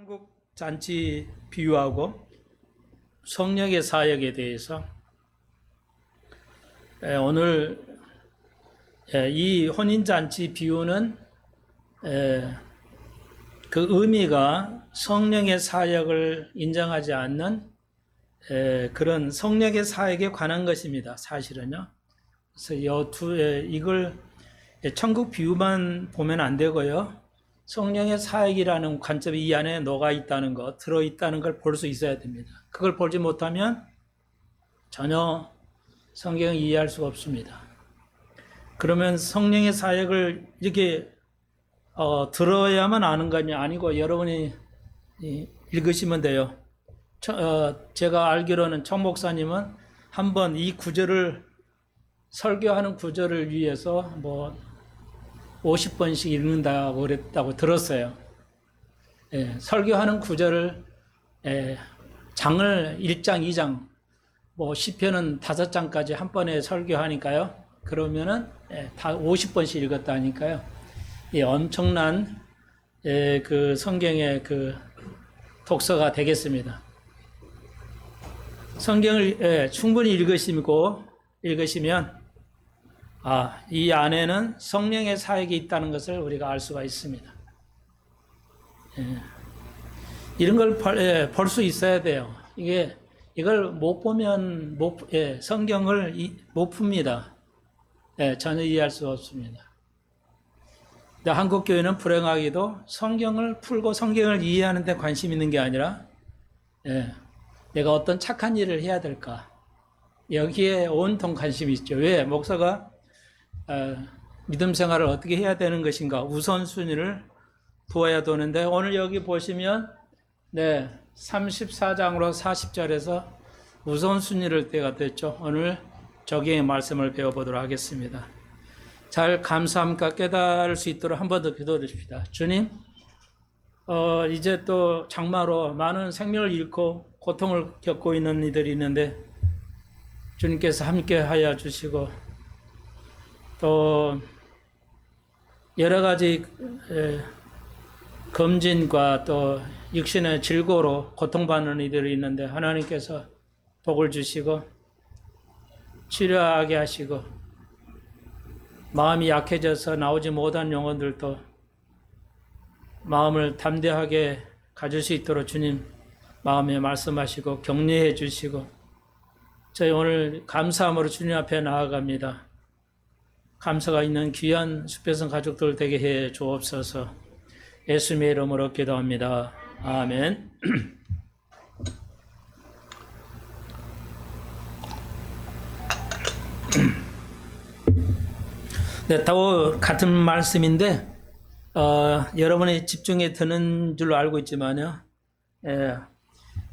천국 잔치 비유하고 성령의 사역에 대해서 오늘 이 혼인 잔치 비유는 그 의미가 성령의 사역을 인정하지 않는 그런 성령의 사역에 관한 것입니다. 사실은요. 그래서 이걸 천국 비유만 보면 안 되고요. 성령의 사역이라는 관점이 이 안에 녹아 있다는 것, 들어 있다는 걸 볼 수 있어야 됩니다. 그걸 보지 못하면 전혀 성경을 이해할 수가 없습니다. 그러면 성령의 사역을 이렇게 들어야만 아는 것이 아니고 여러분이 읽으시면 돼요. 제가 알기로는 청 목사님은 한번 이 구절을 설교하는 구절을 위해서 50번씩 읽는다고 그랬다고 들었어요. 설교하는 구절을 장을 1장, 2장, 시편은 5장까지 한 번에 설교하니까요. 그러면은 다 50번씩 읽었다니까요. 엄청난 그 성경의 그 독서가 되겠습니다. 성경을 충분히 읽으시면 이 안에는 성령의 사역이 있다는 것을 우리가 알 수가 있습니다. 이런 걸 볼 수 있어야 돼요. 이걸 못 보면 성경을 못 풉니다. 전혀 이해할 수 없습니다. 근데 한국 교회는 불행하게도 성경을 풀고 성경을 이해하는 데 관심 있는 게 아니라 내가 어떤 착한 일을 해야 될까? 여기에 온통 관심이 있죠. 왜? 목사가 믿음 생활을 어떻게 해야 되는 것인가? 우선순위를 두어야 되는데 오늘 여기 보시면 34장으로 40절에서 우선순위를 때가 됐죠. 오늘 적용의 말씀을 배워보도록 하겠습니다. 잘 감사함과 깨달을 수 있도록 한 번 더 기도드립시다. 주님, 이제 또 장마로 많은 생명을 잃고 고통을 겪고 있는 이들이 있는데 주님께서 함께 하여 주시고 또 여러 가지 검진과 또 육신의 질고로 고통받는 이들이 있는데 하나님께서 복을 주시고 치료하게 하시고 마음이 약해져서 나오지 못한 영혼들도 마음을 담대하게 가질 수 있도록 주님 마음에 말씀하시고 격려해 주시고 저희 오늘 감사함으로 주님 앞에 나아갑니다. 감사가 있는 귀한 숲배성 가족들 되게 해 주옵소서. 예수님의 이름으로 기도합니다. 아멘. 또 같은 말씀인데 여러분이 집중해 듣는 줄로 알고 있지만요.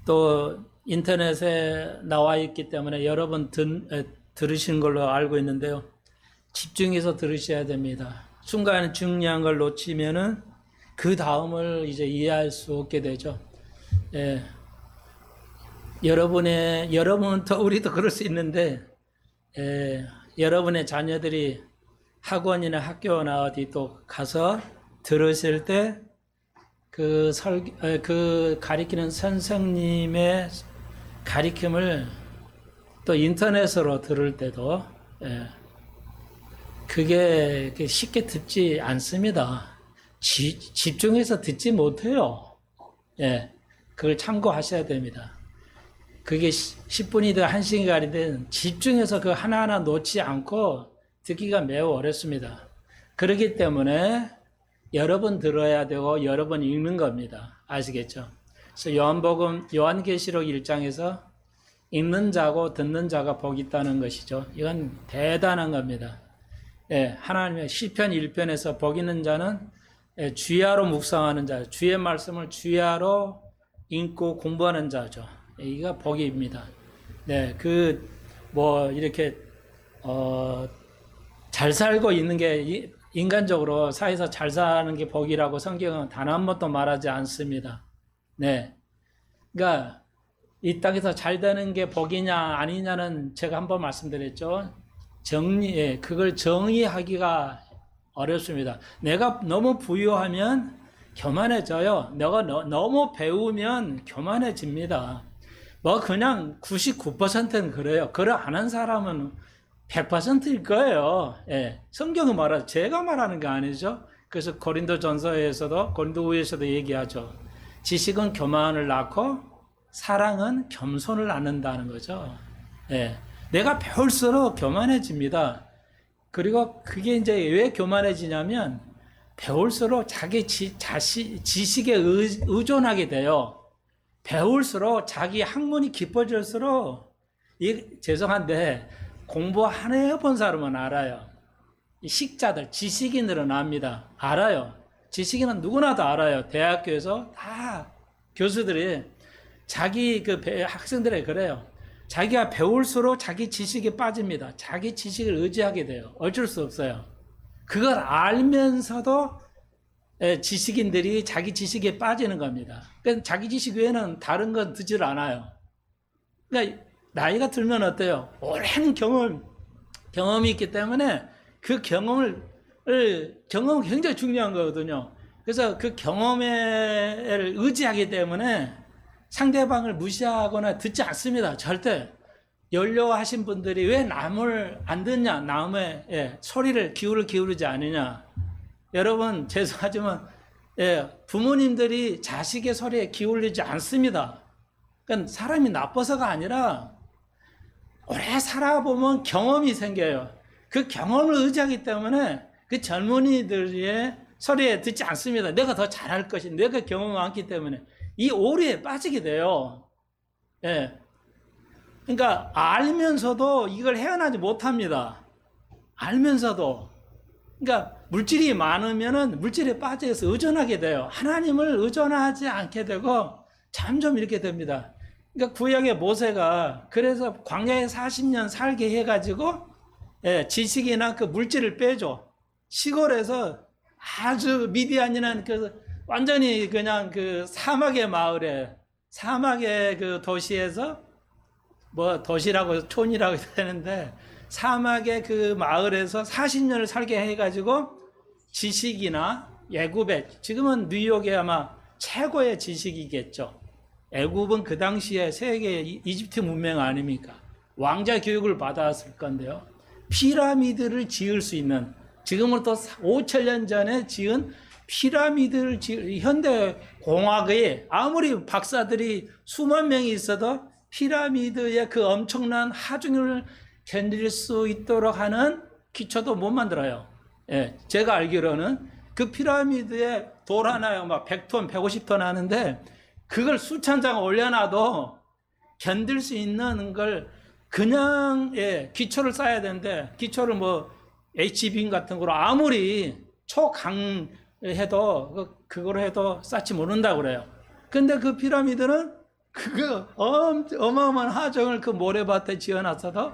또 인터넷에 나와 있기 때문에 여러분 들으신 걸로 알고 있는데요. 집중해서 들으셔야 됩니다. 순간 중요한 걸 놓치면은 그 다음을 이제 이해할 수 없게 되죠. 여러분 더 우리도 그럴 수 있는데 여러분의 자녀들이 학원이나 학교나 어디 또 가서 들으실 때 그 가리키는 선생님의 가리킴을 또 인터넷으로 들을 때도 그게 쉽게 듣지 않습니다. 집중해서 듣지 못해요. 그걸 참고하셔야 됩니다. 그게 10분이든 1시간이든 집중해서 그 하나하나 놓지 않고 듣기가 매우 어렵습니다. 그렇기 때문에 여러 번 들어야 되고 여러 번 읽는 겁니다. 아시겠죠? 그래서 요한계시록 1장에서 읽는 자고 듣는 자가 복이 있다는 것이죠. 이건 대단한 겁니다. 하나님의 시편 1편에서 복 있는 자는 주야로 묵상하는 자, 주의 말씀을 주야로 읽고 공부하는 자죠. 이가 복입니다. 이렇게 잘 살고 있는 게 인간적으로 사회에서 잘 사는 게 복이라고 성경은 단 한 번도 말하지 않습니다. 그러니까 이 땅에서 잘 되는 게 복이냐 아니냐는 제가 한번 말씀드렸죠. 그걸 정의하기가 어렵습니다. 내가 너무 부유하면 교만해져요. 내가 너무 배우면 교만해집니다. 뭐 그냥 99%는 그래요. 그래 안 한 사람은 100%일 거예요. 예. 성경은 말하죠. 제가 말하는 게 아니죠. 그래서 고린도후에서도 얘기하죠. 지식은 교만을 낳고 사랑은 겸손을 낳는다는 거죠. 예. 내가 배울수록 교만해집니다. 그리고 그게 이제 왜 교만해지냐면 배울수록 자기 지식에 의존하게 돼요. 배울수록 자기 학문이 깊어질수록 죄송한데 공부 안 해본 사람은 알아요. 식자들, 지식인들은 압니다. 알아요. 지식인은 누구나 다 알아요. 대학교에서 다 교수들이 자기 학생들에게 그래요. 자기가 배울수록 자기 지식에 빠집니다. 자기 지식을 의지하게 돼요. 어쩔 수 없어요. 그걸 알면서도 지식인들이 자기 지식에 빠지는 겁니다. 그러니까 자기 지식 외에는 다른 건 듣질 않아요. 그러니까 나이가 들면 어때요? 오랜 경험이 있기 때문에 그 경험은 굉장히 중요한 거거든요. 그래서 그 경험을 의지하기 때문에 상대방을 무시하거나 듣지 않습니다. 절대. 연료하신 분들이 왜 남을 안 듣냐? 남의 소리를 기울이지 않느냐? 여러분 죄송하지만 부모님들이 자식의 소리에 기울이지 않습니다. 그러니까 사람이 나빠서가 아니라 오래 살아보면 경험이 생겨요. 그 경험을 의지하기 때문에 그 젊은이들의 소리에 듣지 않습니다. 내가 더 잘할 것이 내가 경험이 많기 때문에 이 오류에 빠지게 돼요. 예. 그러니까 알면서도 이걸 헤어나지 못합니다. 알면서도. 그러니까 물질이 많으면은 물질에 빠져서 의존하게 돼요. 하나님을 의존하지 않게 되고 점점 이렇게 됩니다. 그러니까 구약의 모세가 그래서 광야에 40년 살게 해가지고 지식이나 그 물질을 빼줘. 시골에서 아주 미디안이라는 완전히 그냥 그 사막의 마을에 사막의 그 도시에서 뭐 도시라고 촌이라고 되는데 사막의 그 마을에서 40년을 살게 해가지고 지식이나 애굽에 지금은 뉴욕이 아마 최고의 지식이겠죠. 애굽은 그 당시에 세계 이집트 문명 아닙니까? 왕자 교육을 받았을 건데요. 피라미드를 지을 수 있는 지금으로부터 5,000년 전에 지은 피라미드를 현대 공학의 아무리 박사들이 수만 명이 있어도 피라미드의 그 엄청난 하중을 견딜 수 있도록 하는 기초도 못 만들어요. 예, 제가 알기로는 그 피라미드에 돌 하나에 막 100톤, 150톤 하는데 그걸 수천 장 올려놔도 견딜 수 있는 걸 그냥 기초를 쌓아야 되는데 기초를 뭐 HBM 같은 거로 아무리 초강해도 그걸 해도 쌓지 못한다고 그래요. 근데 그 피라미드는 그거 어마어마한 하정을 그 모래밭에 지어놨어도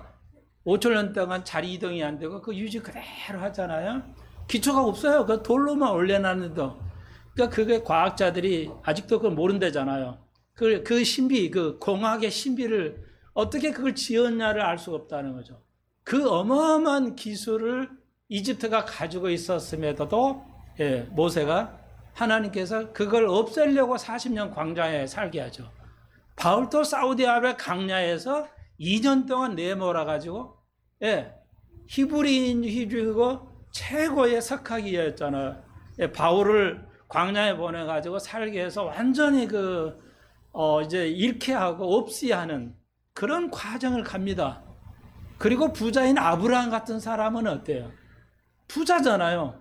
5,000년 동안 자리 이동이 안 되고 그 유지 그대로 하잖아요. 기초가 없어요. 그 돌로만 올려놨는데. 그러니까 그게 과학자들이 아직도 그걸 모른대잖아요. 그 신비, 그 공학의 신비를 어떻게 그걸 지었냐를 알 수가 없다는 거죠. 그 어마어마한 기술을 이집트가 가지고 있었음에도 모세가 하나님께서 그걸 없애려고 40년 광야에 살게 하죠. 바울도 사우디아라비아 강야에서 2년 동안 내몰아가지고 히브리인이고 최고의 석학이었잖아요. 바울을 광야에 보내가지고 살게 해서 완전히 이제 잃게 하고 없이 하는 그런 과정을 갑니다. 그리고 부자인 아브라함 같은 사람은 어때요? 부자잖아요.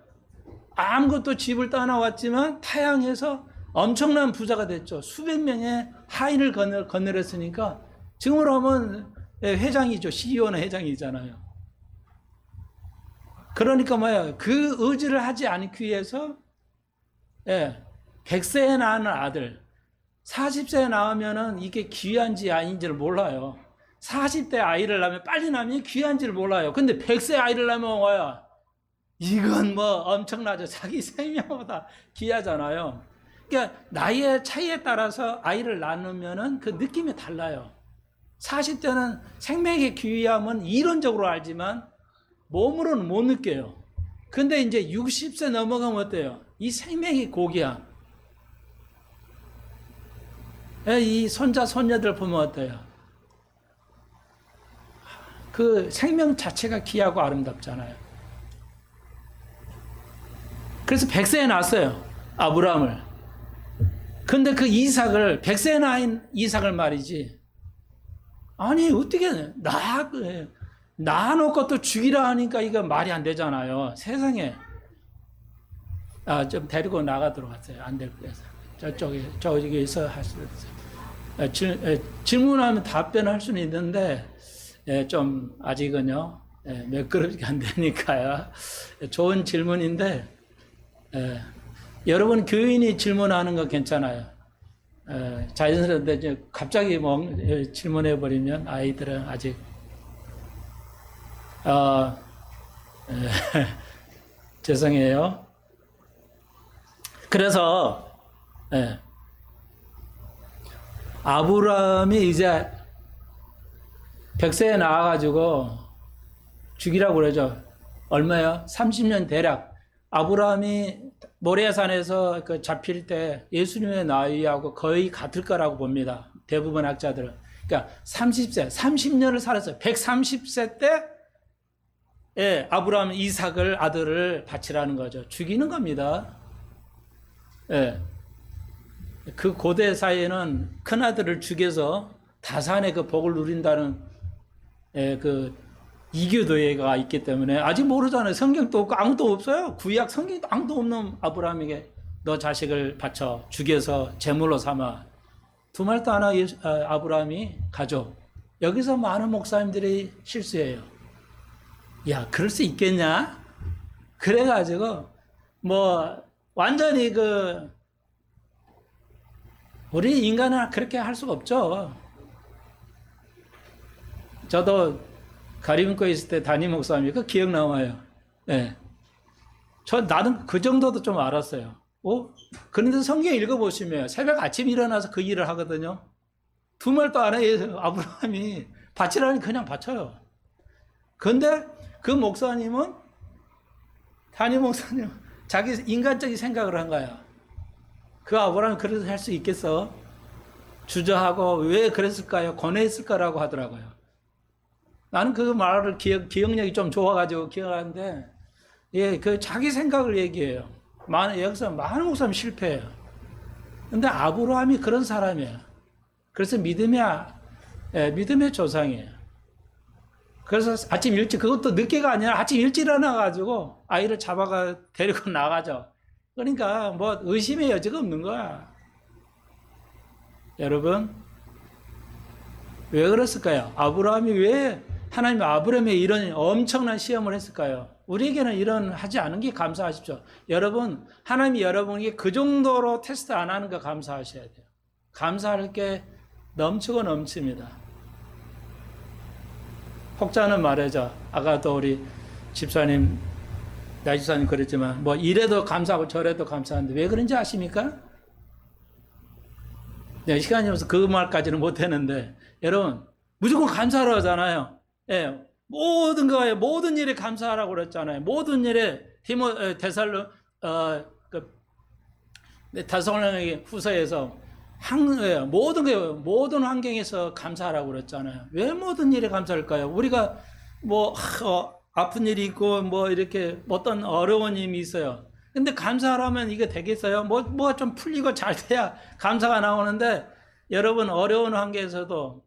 아무것도 집을 떠나왔지만 타향해서 엄청난 부자가 됐죠. 수백 명의 하인을 거느렸으니까 지금으로 하면 회장이죠. CEO는 회장이잖아요. 그러니까 뭐야? 그 의지를 하지 않기 위해서 100세에 낳은 아들 40세에 낳으면은 이게 귀한지 아닌지를 몰라요. 40대 아이를 낳으면 빨리 낳으면 귀한지를 몰라요. 근데 100세 아이를 낳으면 뭐야? 이건 뭐 엄청나죠. 자기 생명보다 귀하잖아요. 그러니까 나이의 차이에 따라서 아이를 낳으면은 그 느낌이 달라요. 40대는 생명의 귀함은 이론적으로 알지만 몸으로는 못 느껴요. 근데 이제 60세 넘어가면 어때요? 이 생명의 고귀함. 이 손자, 손녀들 보면 어때요? 그 생명 자체가 귀하고 아름답잖아요. 그래서 100세에 낳았어요. 아브라함을. 근데 그 이삭을, 100세에 낳은 이삭을 말이지. 아니, 어떻게, 낳아놓고 또 죽이라 하니까 이거 말이 안 되잖아요. 세상에. 좀 데리고 나가도록 하세요. 안 될 거예요. 저기서 할 수 있어요. 질문하면 답변할 수는 있는데, 좀, 아직은요, 매끄럽게 안 되니까요. 좋은 질문인데, 여러분 교인이 질문하는 거 괜찮아요. 자연스러운데, 갑자기 질문해버리면 아이들은 아직, 죄송해요. 그래서, 아브라함이 이제 100세에 나와가지고 죽이라고 그러죠. 얼마요? 30년 대략. 아브라함이 모리아산에서 그 잡힐 때 예수님의 나이하고 거의 같을 거라고 봅니다. 대부분 학자들은. 그러니까 30세, 30년을 살았어요. 130세 때 아브라함 이삭을 아들을 바치라는 거죠. 죽이는 겁니다. 그 고대 사이에는 큰 아들을 죽여서 다산의 그 복을 누린다는 그 이교도회가 있기 때문에 아직 모르잖아요. 성경도 없고 아무도 없어요. 구약 성경도 아무도 없는 아브라함에게 너 자식을 바쳐 죽여서 제물로 삼아. 두 말도 안 하고 아브라함이 가죠. 여기서 많은 목사님들이 실수해요. 야, 그럴 수 있겠냐? 그래가지고 완전히 우리 인간은 그렇게 할 수가 없죠. 저도 가리문고에 있을 때 담임 목사님이 그 기억 나와요. 나는 그 정도도 좀 알았어요. 그런데 성경 읽어보시면 새벽 아침 일어나서 그 일을 하거든요. 두 말도 안 해요. 아브라함이 바치라니 그냥 바쳐요. 근데 그 목사님은, 담임 목사님, 자기 인간적인 생각을 한 거야. 그 아브라함이 그래서 할 수 있겠어? 주저하고 왜 그랬을까요? 권해했을까라고 하더라고요. 나는 그 말을 기억력이 좀 좋아가지고 기억하는데, 그 자기 생각을 얘기해요. 여기서 많은 목사님 실패해요. 근데 아브라함이 그런 사람이에요. 그래서 믿음의 조상이에요. 그래서 아침 일찍, 그것도 늦게가 아니라 아침 일찍 일어나가지고 아이를 잡아가 데리고 나가죠. 그러니까 의심의 여지가 없는 거야. 여러분, 왜 그랬을까요? 아브라함이 왜 하나님이 아브라함에 이런 엄청난 시험을 했을까요? 우리에게는 이런 하지 않은 게 감사하십시오. 여러분, 하나님이 여러분에게 그 정도로 테스트 안 하는 거 감사하셔야 돼요. 감사할 게 넘치고 넘칩니다. 혹자는 말이죠. 아까도 우리 집사님, 나 집사님 그랬지만, 이래도 감사하고 저래도 감사한데 왜 그런지 아십니까? 시간이 없어서 그 말까지는 못했는데, 여러분, 무조건 감사하러 하잖아요. 모든 거에, 모든 일에 감사하라고 그랬잖아요. 모든 일에, 데살로니가 후서에서 모든 환경에서 감사하라고 그랬잖아요. 왜 모든 일에 감사할까요? 우리가 아픈 일이 있고, 이렇게 어떤 어려운 일이 있어요. 근데 감사하라면 이게 되겠어요? 뭐가 좀 풀리고 잘 돼야 감사가 나오는데, 여러분, 어려운 환경에서도,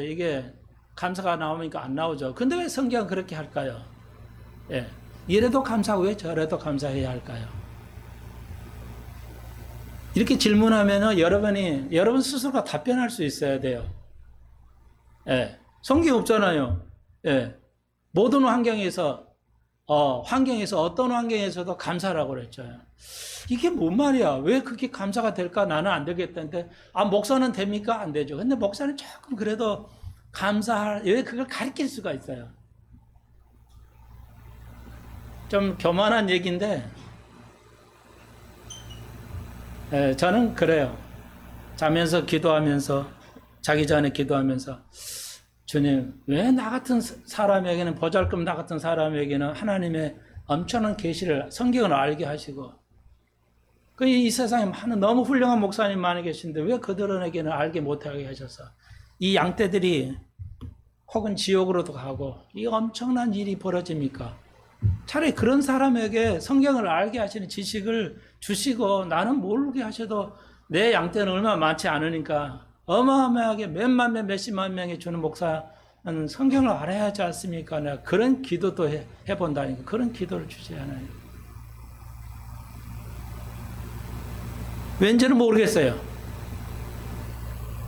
이게 감사가 나오니까 안 나오죠. 근데 왜 성경은 그렇게 할까요? 이래도 감사하고 왜 저래도 감사해야 할까요? 이렇게 질문하면 여러분 스스로가 답변할 수 있어야 돼요. 성경 없잖아요. 모든 환경에서 어떤 환경에서도 감사라고 그랬죠. 이게 뭔 말이야? 왜 그렇게 감사가 될까? 나는 안 되겠다는데, 목사는 됩니까? 안 되죠. 근데 목사는 조금 그래도 왜 그걸 가르칠 수가 있어요. 좀 교만한 얘기인데, 저는 그래요. 자면서 기도하면서, 자기 전에 기도하면서, 주님, 왜 나 같은 사람에게는, 보잘것 나 같은 사람에게는 하나님의 엄청난 계시를, 성경을 알게 하시고, 이 세상에 많은 너무 훌륭한 목사님 많이 계신데 왜 그들에게는 알게 못하게 하셔서 이 양떼들이 혹은 지옥으로도 가고 이 엄청난 일이 벌어집니까? 차라리 그런 사람에게 성경을 알게 하시는 지식을 주시고 나는 모르게 하셔도 내 양떼는 얼마나 많지 않으니까 어마어마하게 몇만 명, 몇십만 명이 주는 목사는 성경을 알아야 하지 않습니까? 내가 그런 기도도 해본다니까. 그런 기도를 주셔야 하나요. 왠지는 모르겠어요.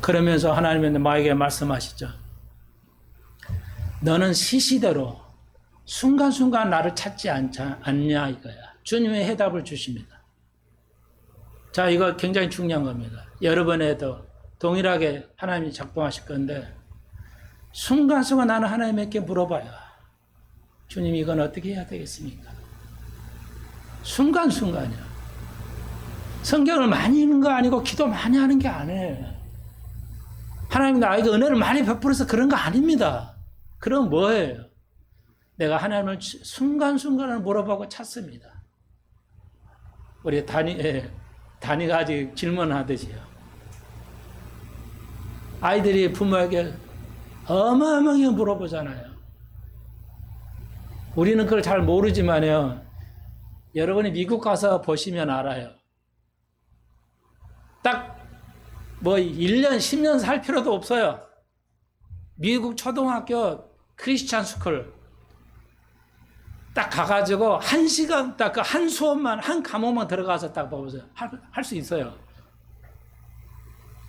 그러면서 하나님은 마에게 말씀하시죠. 너는 시시대로 순간순간 나를 찾지 않냐 이거야. 주님의 해답을 주십니다. 자, 이거 굉장히 중요한 겁니다. 여러분에도 동일하게 하나님이 작동하실 건데 순간순간 나는 하나님께 물어봐요. 주님 이건 어떻게 해야 되겠습니까? 순간순간이요. 성경을 많이 읽는 거 아니고 기도 많이 하는 게 아니에요. 하나님 나에게 은혜를 많이 베풀어서 그런 거 아닙니다. 그럼 뭐예요? 내가 하나님을 순간순간을 물어보고 찾습니다. 우리 다니가 아직 질문하듯이요. 아이들이 부모에게 어마어마하게 물어보잖아요. 우리는 그걸 잘 모르지만요. 여러분이 미국 가서 보시면 알아요. 딱 1년, 10년 살 필요도 없어요. 미국 초등학교 크리스찬 스쿨 딱 가가지고 1시간 딱 그 한 수업만, 한 과목만 들어가서 딱 보세요. 할 수 있어요.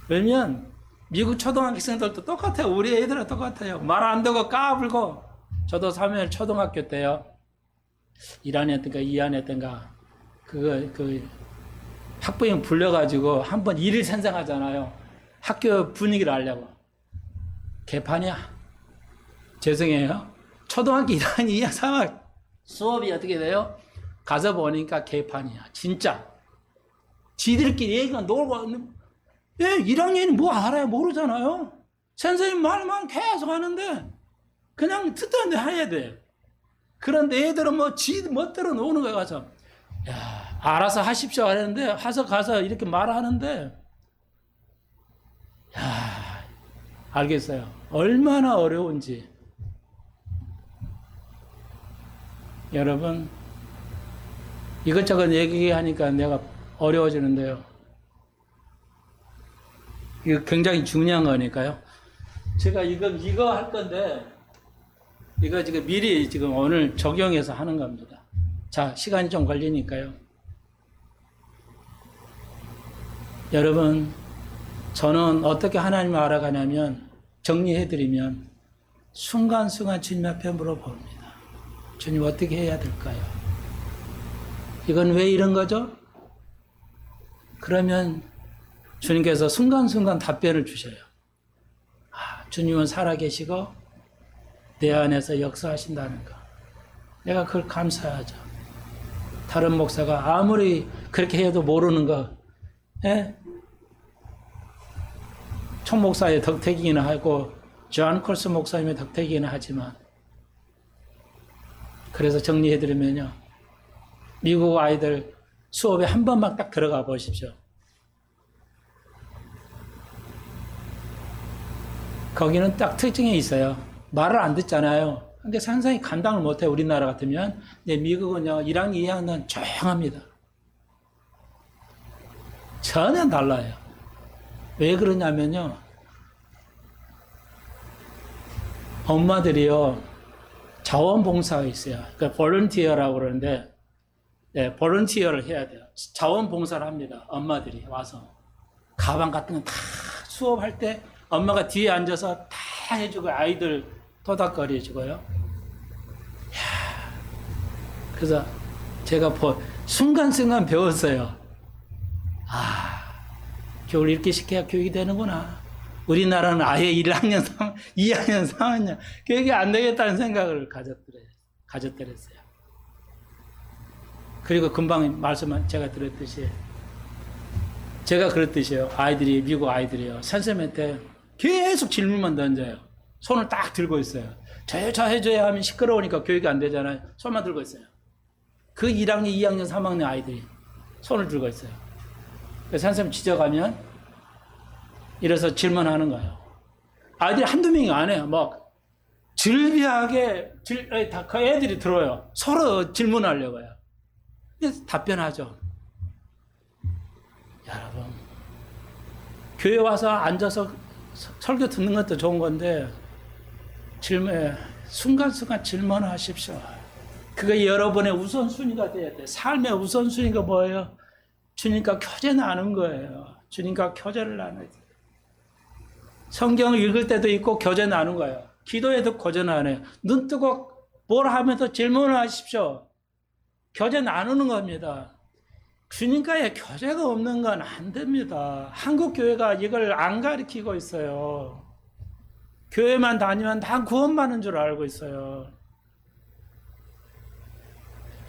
왜냐면 미국 초등학생들도 똑같아요. 우리 애들은 똑같아요. 말 안 듣고 까불고. 저도 사무엘 초등학교 때요. 1학년 때인가 2학년 때인가 학부형 불려가지고 한번 일일 선생하잖아요. 학교 분위기를 알려고. 개판이야. 죄송해요. 초등학교 1학년, 2학년, 3학년 수업이 어떻게 돼요? 가서 보니까 개판이야. 진짜. 지들끼리 얘기가 놀고, 1학년이 뭐 알아요? 모르잖아요. 선생님 말만 계속 하는데, 그냥 듣던데 해야 돼. 그런데 애들은 지 멋대로 노는 거야, 가서. 야, 알아서 하십시오 하는데, 가서 이렇게 말하는데, 야, 알겠어요. 얼마나 어려운지. 여러분, 이것저것 얘기하니까 내가 어려워지는데요. 이거 굉장히 중요한 거니까요. 제가 이거 할 건데, 이거 지금 미리 지금 오늘 적용해서 하는 겁니다. 자, 시간이 좀 걸리니까요. 여러분, 저는 어떻게 하나님을 알아가냐면, 정리해드리면, 순간순간 주님 앞에 물어봅니다. 주님 어떻게 해야 될까요? 이건 왜 이런 거죠? 그러면 주님께서 순간순간 답변을 주셔요. 주님은 살아계시고 내 안에서 역사하신다는 거. 내가 그걸 감사하죠. 다른 목사가 아무리 그렇게 해도 모르는 거, 총 목사의 덕택이기는 하고 존 콜스 목사님의 덕택이기는 하지만 그래서 정리해드리면요. 미국 아이들 수업에 한 번만 딱 들어가 보십시오. 거기는 딱 특징이 있어요. 말을 안 듣잖아요. 근데 상당히 감당을 못해요. 우리나라 같으면. 근데 미국은요, 1학년, 2학년 조용합니다. 전혀 달라요. 왜 그러냐면요. 엄마들이요, 자원봉사가 있어요. 그러니까 볼런티어라고 그러는데, 네, 볼런티어를 해야 돼요. 자원봉사를 합니다. 엄마들이 와서. 가방 같은 건 다 수업할 때 엄마가 뒤에 앉아서 다 해주고 아이들 토닥거리 해주고요. 그래서 제가 순간순간 배웠어요. 교육을 이렇게 시켜야 교육이 되는구나. 우리나라는 아예 1학년, 2학년, 3학년 교육이 안 되겠다는 생각을 가졌더랬어요. 그리고 금방 제가 들었듯이 제가 그랬듯이요. 미국 아이들이요. 선생님한테 계속 질문만 던져요. 손을 딱 들고 있어요. 저 해줘야 하면 시끄러우니까 교육이 안 되잖아요. 손만 들고 있어요. 그 1학년, 2학년, 3학년 아이들이 손을 들고 있어요. 그래서 선생님 지적하면 이래서 질문하는 거예요. 아이들이 한두 명이 안 해요. 막 질비하게 그 애들이 들어요. 서로 질문하려고 해요. 그래서 답변하죠. 여러분, 교회 와서 앉아서 설교 듣는 것도 좋은 건데 순간순간 질문하십시오. 그게 여러분의 우선순위가 돼야 돼. 삶의 우선순위가 뭐예요? 주님과 교제 나누는 거예요. 주님과 교제를 나눠야 돼. 성경을 읽을 때도 있고 교제 나누는 거예요. 기도에도 교제 나눠요. 눈 뜨고 뭘 하면서 질문을 하십시오. 교제 나누는 겁니다. 주님과의 교제가 없는 건 안 됩니다. 한국 교회가 이걸 안 가르치고 있어요. 교회만 다니면 다 구원받는 줄 알고 있어요.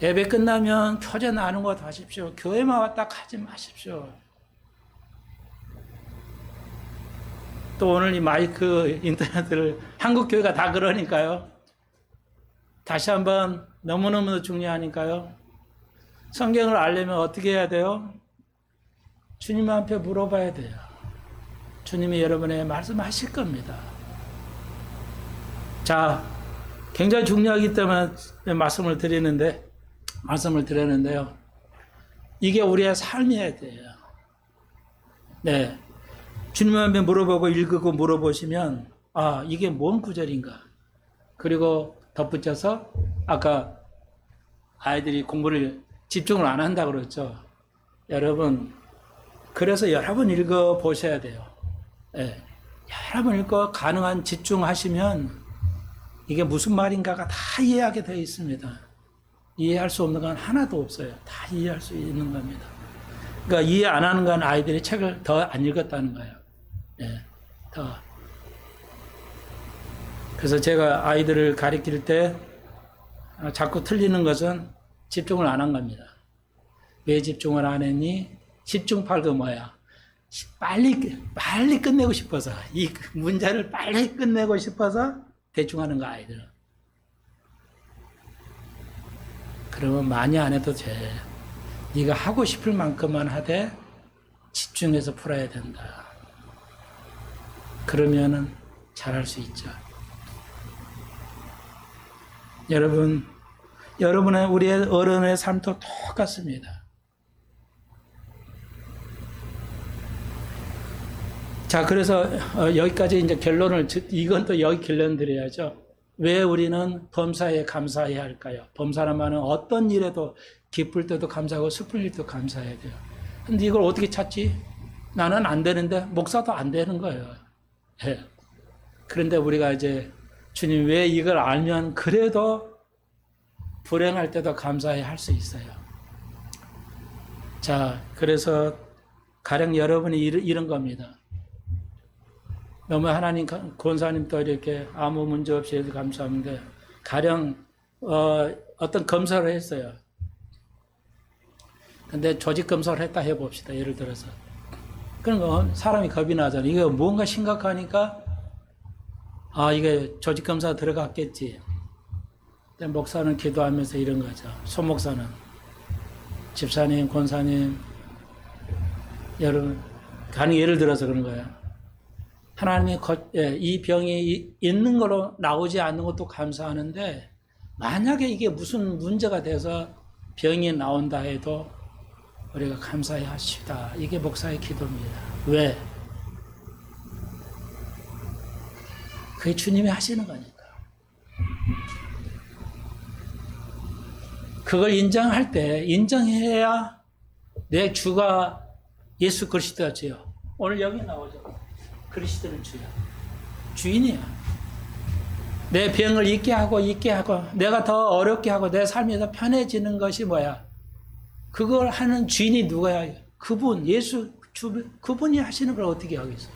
예배 끝나면 교제 나누는 것 하십시오. 교회만 왔다 가지 마십시오. 또 오늘 이 마이크 인터넷을 한국 교회가 다 그러니까요. 다시 한번 너무너무 중요하니까요. 성경을 알려면 어떻게 해야 돼요? 주님 앞에 물어봐야 돼요. 주님이 여러분에게 말씀하실 겁니다. 자, 굉장히 중요하기 때문에 말씀을 드렸는데요. 이게 우리의 삶이어야 돼요. 네. 주님 앞에 물어보고 읽고 물어보시면, 아, 이게 뭔 구절인가? 그리고 덧붙여서, 아까 아이들이 공부를 집중을 안 한다고 그랬죠. 여러분, 그래서 여러분 읽어 보셔야 돼요. 네. 여러분 읽고 가능한 집중하시면, 이게 무슨 말인가가 다 이해하게 되어 있습니다. 이해할 수 없는 건 하나도 없어요. 다 이해할 수 있는 겁니다. 그러니까 이해 안 하는 건 아이들이 책을 더 안 읽었다는 거예요. 예, 더. 그래서 제가 아이들을 가르칠 때 자꾸 틀리는 것은 집중을 안 한 겁니다. 왜 집중을 안 했니? 집중팔고 뭐야? 빨리 끝내고 싶어서, 이 문제를 빨리 끝내고 싶어서 대충 하는 거 아이들은. 그러면 많이 안 해도 돼. 네가 하고 싶을 만큼만 하되 집중해서 풀어야 된다. 그러면은 잘할 수 있죠. 여러분의 우리의 어른의 삶도 똑같습니다. 자, 그래서 여기까지 이제 결론을, 이건 또 여기 결론 드려야죠. 왜 우리는 범사에 감사해야 할까요? 범사란 말은 어떤 일에도 기쁠 때도 감사하고 슬플 일도 감사해야 돼요. 근데 이걸 어떻게 찾지? 나는 안 되는데, 목사도 안 되는 거예요. 네. 그런데 우리가 이제 주님 왜 이걸 알면 그래도 불행할 때도 감사해 할 수 있어요. 자, 그래서 가령 여러분이 이런 겁니다. 너무 하나님, 권사님도 이렇게 아무 문제 없이 해도 감사하는데, 가령, 어떤 검사를 했어요. 근데 조직 검사를 했다 해봅시다. 예를 들어서. 그러니까 사람이 겁이 나잖아요. 이게 뭔가 심각하니까, 아, 이게 조직 검사 들어갔겠지. 근데 목사는 기도하면서 이런 거죠. 손목사는. 집사님, 권사님, 여러분, 가령 예를 들어서 그런 거예요. 하나님이 이 병이 있는 걸로 나오지 않는 것도 감사하는데, 만약에 이게 무슨 문제가 돼서 병이 나온다 해도 우리가 감사해 하십시다. 이게 목사의 기도입니다. 왜? 그게 주님이 하시는 거니까. 그걸 인정할 때, 인정해야 내 주가 예수 그리스도가 주요. 오늘 여기 나오죠. 그리스도는 주야. 주인이야. 내 병을 잊게 하고, 내가 더 어렵게 하고, 내 삶이 더 편해지는 것이 뭐야? 그걸 하는 주인이 누구야? 그분, 예수, 그분이 하시는 걸 어떻게 하겠어요?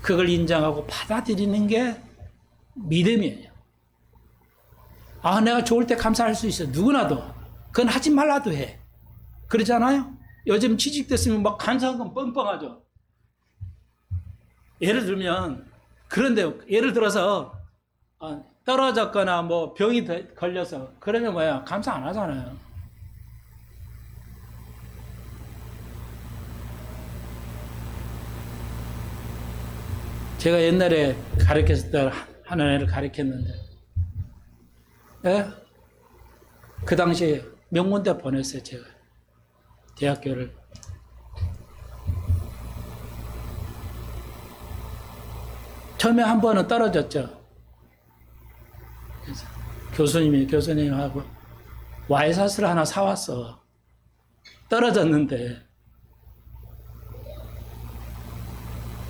그걸 인정하고 받아들이는 게 믿음이에요. 아, 내가 좋을 때 감사할 수 있어. 누구나도. 그건 하지 말라도 해. 그러잖아요? 요즘 취직됐으면 막 감사한 건 뻥뻥하죠. 예를 들면, 그런데 예를 들어서 떨어졌거나 뭐 병이 걸려서 그러면 뭐야? 감사 안 하잖아요. 제가 옛날에 가르쳤을 때 하는 애를 가르쳤는데, 예? 그 당시에 명문대 보냈어요, 제가. 대학교를. 처음에 한 번은 떨어졌죠. 그래서 교수님하고 와이셔츠를 하나 사왔어. 떨어졌는데.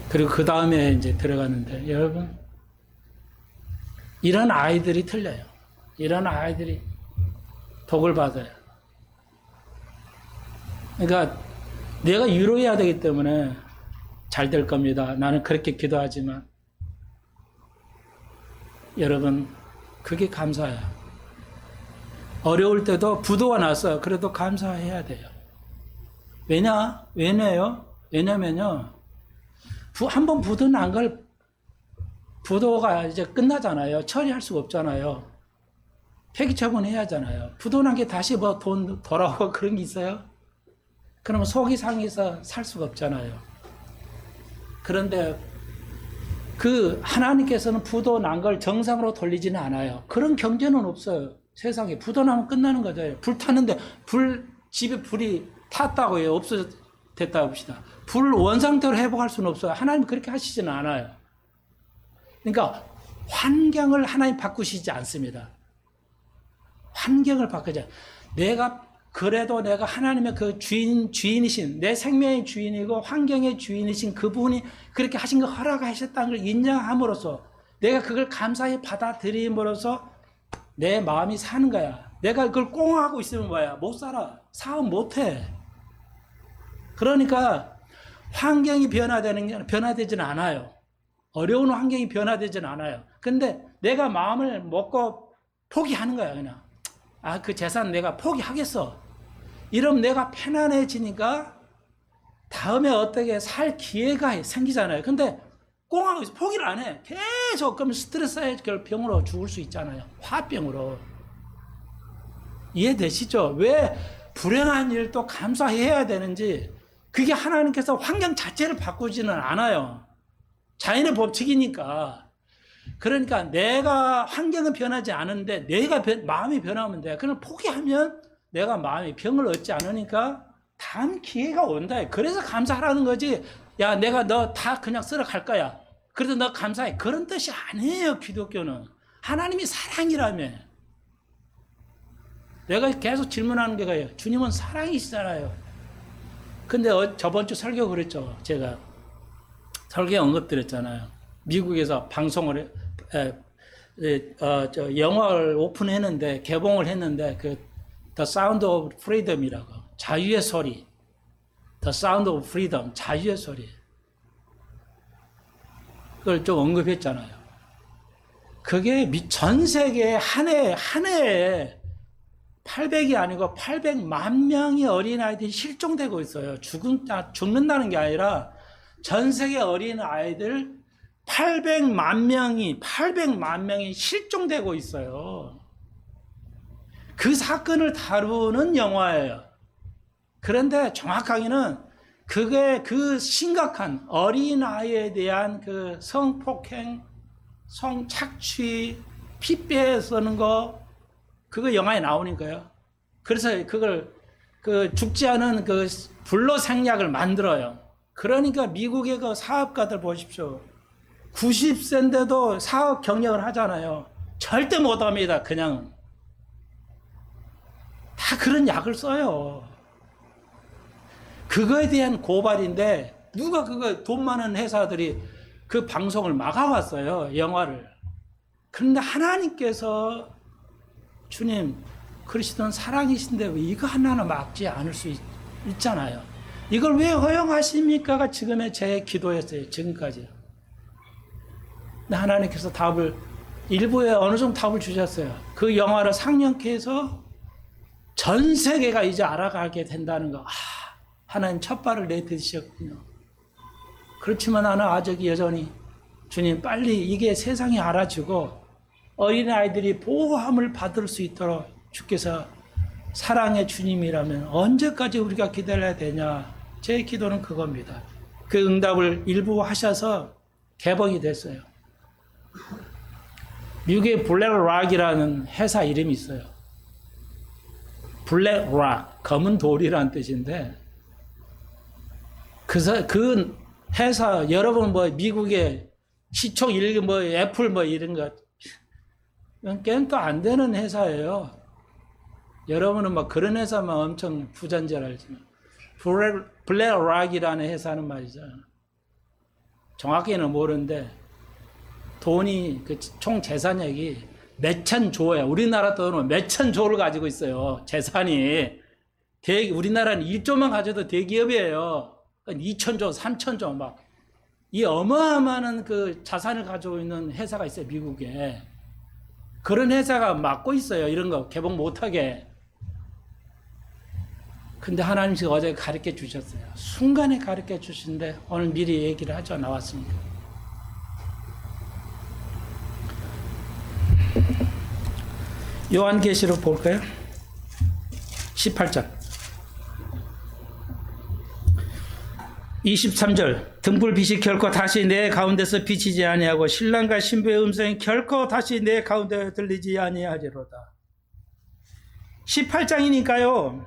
그리고 그 다음에 이제 들어갔는데, 여러분, 이런 아이들이 틀려요. 이런 아이들이 복을 받아요. 그러니까 내가 위로해야 되기 때문에 잘 될 겁니다. 나는 그렇게 기도하지만, 여러분, 그게 감사해요. 어려울 때도 부도가 났어요. 그래도 감사해야 돼요. 왜냐면요. 한번 부도 난 걸, 부도가 이제 끝나잖아요. 처리할 수가 없잖아요. 폐기 처분해야 하잖아요. 부도 난 게 다시 뭐 돈 돌아오고 그런 게 있어요? 그러면 속이 상해서 살 수가 없잖아요. 그런데 하나님께서는 부도 난 걸 정상으로 돌리지는 않아요. 그런 경제는 없어요. 세상에. 부도 나면 끝나는 거죠. 불 탔는데, 집에 불이 탔다고 해요. 없어졌다고 봅시다. 불 원상태로 회복할 수는 없어요. 하나님 그렇게 하시지는 않아요. 그러니까 환경을 하나님 바꾸시지 않습니다. 환경을 바꾸자. 그래도 내가 하나님의 그 주인이신, 내 생명의 주인이고 환경의 주인이신 그분이 그렇게 하신 거 허락하셨다는 걸 인정함으로써 내가 그걸 감사히 받아들임으로써 내 마음이 사는 거야. 내가 그걸 꽁하고 있으면 뭐야? 못 살아. 사업 못 해. 그러니까 환경이 변화되지는 않아요. 어려운 환경이 변화되지는 않아요. 근데 내가 마음을 먹고 포기하는 거야, 그냥. 그 재산 내가 포기하겠어. 이러면 내가 편안해지니까 다음에 어떻게 살 기회가 생기잖아요. 근데 꽁하고 있어. 포기를 안 해. 계속. 그러면 스트레스에 병으로 죽을 수 있잖아요. 화병으로. 이해되시죠? 왜 불행한 일도 감사해야 되는지, 그게 하나님께서 환경 자체를 바꾸지는 않아요. 자연의 법칙이니까. 그러니까 내가 환경은 변하지 않은데 내가 마음이 변하면 돼. 그럼 포기하면 내가 마음이 병을 얻지 않으니까 다음 기회가 온다. 그래서 감사하라는 거지. 야, 내가 너 다 그냥 쓸어 갈 거야. 그래도 너 감사해. 그런 뜻이 아니에요, 기독교는. 하나님이 사랑이라며. 내가 계속 질문하는 게 뭐예요? 주님은 사랑이시잖아요. 근데 저번 주 설교 그랬죠. 제가 설교에 언급드렸잖아요. 미국에서 방송을 영화를 오픈했는데, 개봉을 했는데, The Sound of Freedom이라고, 자유의 소리, The Sound of Freedom, 자유의 소리, 그걸 좀 언급했잖아요. 그게 전 세계 한 해에 800이 아니고 800만 명의 어린아이들이 실종되고 있어요. 죽는다는 게 아니라 전 세계 어린아이들 800만 명이 실종되고 있어요. 그 사건을 다루는 영화예요. 그런데 정확하게는 그게 그 심각한 어린아이에 대한 그 성폭행, 성착취, 피 빼서는 거, 그거 영화에 나오니까요. 그래서 그걸 죽지 않은 그 불로 생약을 만들어요. 그러니까 미국의 그 사업가들 보십시오. 90세인데도 사업 경영을 하잖아요. 절대 못합니다. 그냥 다 그런 약을 써요. 그거에 대한 고발인데, 누가 돈 많은 회사들이 그 방송을 막아왔어요, 영화를. 그런데 하나님께서, 주님, 그리스도는 사랑이신데 왜 이거 하나는 막지 않을 수 있잖아요. 이걸 왜 허용하십니까가 지금의 제 기도였어요, 지금까지. 근데 하나님께서 일부에 어느 정도 답을 주셨어요. 그 영화를 상영케 해서 전 세계가 이제 알아가게 된다는 거. 하나님 첫 발을 내딛으셨군요. 그렇지만 나는 아직 여전히, 주님, 빨리 이게 세상이 알아주고 어린아이들이 보호함을 받을 수 있도록 주께서 사랑의 주님이라면 언제까지 우리가 기다려야 되냐. 제 기도는 그겁니다. 그 응답을 일부 하셔서 개봉이 됐어요. 미국의 블랙락이라는 회사 이름이 있어요. 블랙락, 검은 돌이라는 뜻인데, 그 회사, 여러분 뭐 미국의 시총 뭐 애플 뭐 이런 거, 꽹도 안 되는 회사예요. 여러분은 뭐 그런 회사만 엄청 부자인 줄 알지만, 블랙락이라는 회사는 말이죠. 정확히는 모르는데, 돈이, 그 총 재산액이 몇천 조예요. 우리나라 돈은 몇천 조를 가지고 있어요. 재산이. 우리나라는 1조만 가져도 대기업이에요. 2천조, 3천조 막. 이 어마어마한 그 자산을 가지고 있는 회사가 있어요. 미국에. 그런 회사가 막고 있어요. 이런 거 개봉 못하게. 근데 하나님께서 어제 가르쳐 주셨어요. 순간에 가르쳐 주신데 오늘 미리 얘기를 하죠. 나왔습니다. 요한계시록 볼까요? 18장 23절 등불빛이 결코 다시 내 가운데서 비치지 아니하고 신랑과 신부의 음성이 결코 다시 내 가운데 들리지 아니하리로다. 18장이니까요.